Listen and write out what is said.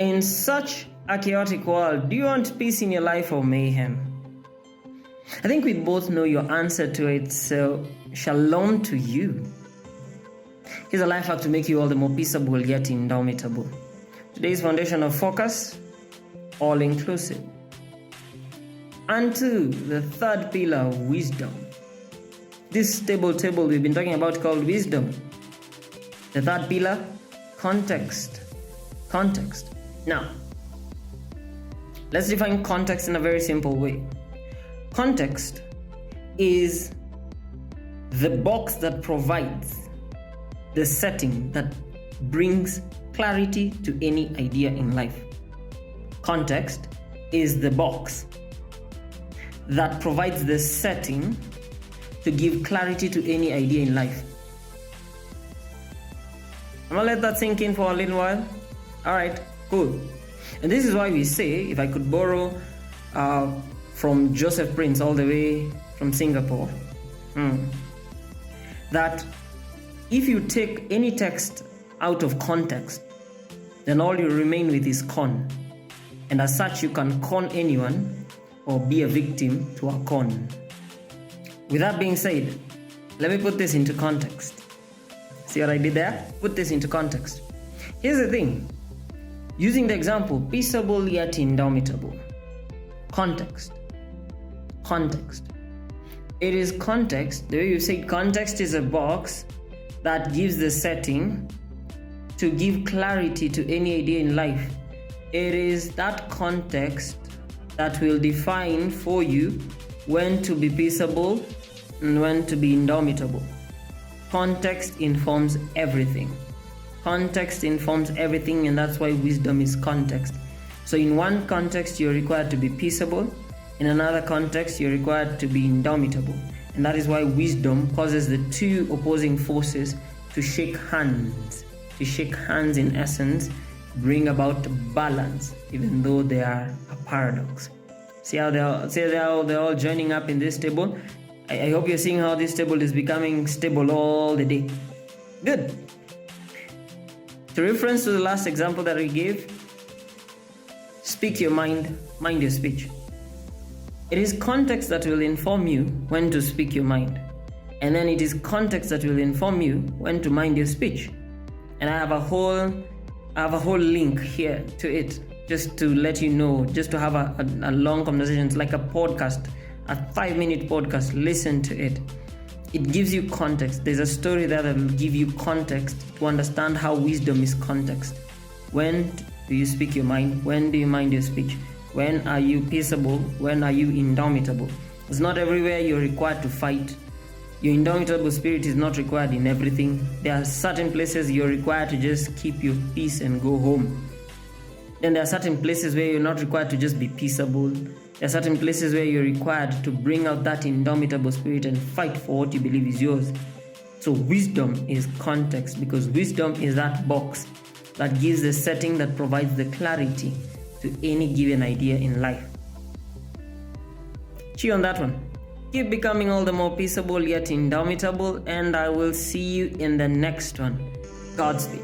In such a chaotic world, do you want peace in your life or mayhem? I think we both know your answer to it, so shalom to you. Here's a life hack to make you all the more peaceable yet indomitable. Today's foundation of focus, all-inclusive. And two, the third pillar, wisdom. This stable table we've been talking about called wisdom. The third pillar, context. Context. Now, let's define context in a very simple way. Context is the box that provides the setting that brings clarity to any idea in life. Context is the box that provides the setting to give clarity to any idea in life. I'm gonna let that sink in for a little while. All right, cool. And this is why we say, if I could borrow from Joseph Prince all the way from Singapore, that if you take any text out of context, then all you remain with is con. And as such, you can con anyone or be a victim to a con. With that being said, let me put this into context. See what I did there? Put this into context. Here's the thing. Using the example, peaceable yet indomitable. Context. Context. It is context. The way you say context is a box that gives the setting to give clarity to any idea in life. It is that context that will define for you when to be peaceable and when to be indomitable. Context informs everything. Context informs everything, and that's why wisdom is context. So in one context, you're required to be peaceable. In another context, you're required to be indomitable. And that is why wisdom causes the two opposing forces to shake hands. To shake hands, in essence, bring about balance, even though they are a paradox. See how they're all joining up in this table? I hope you're seeing how this table is becoming stable all the day. Good. To reference to the last example that we gave, speak your mind, mind your speech. It is context that will inform you when to speak your mind. And then it is context that will inform you when to mind your speech. And I have a whole link here to it, just to let you know, just to have a long conversation. It's like a podcast, a 5-minute podcast. Listen to it. It gives you context. There's a story there that will give you context to understand how wisdom is context. When do you speak your mind? When do you mind your speech? When are you peaceable? When are you indomitable? It's not everywhere you're required to fight. Your indomitable spirit is not required in everything. There are certain places you're required to just keep your peace and go home. Then there are certain places where you're not required to just be peaceable. There are certain places where you're required to bring out that indomitable spirit and fight for what you believe is yours. So wisdom is context, because wisdom is that box that gives the setting that provides the clarity to any given idea in life. Chew on that one. Keep becoming all the more peaceable yet indomitable, and I will see you in the next one. Godspeed.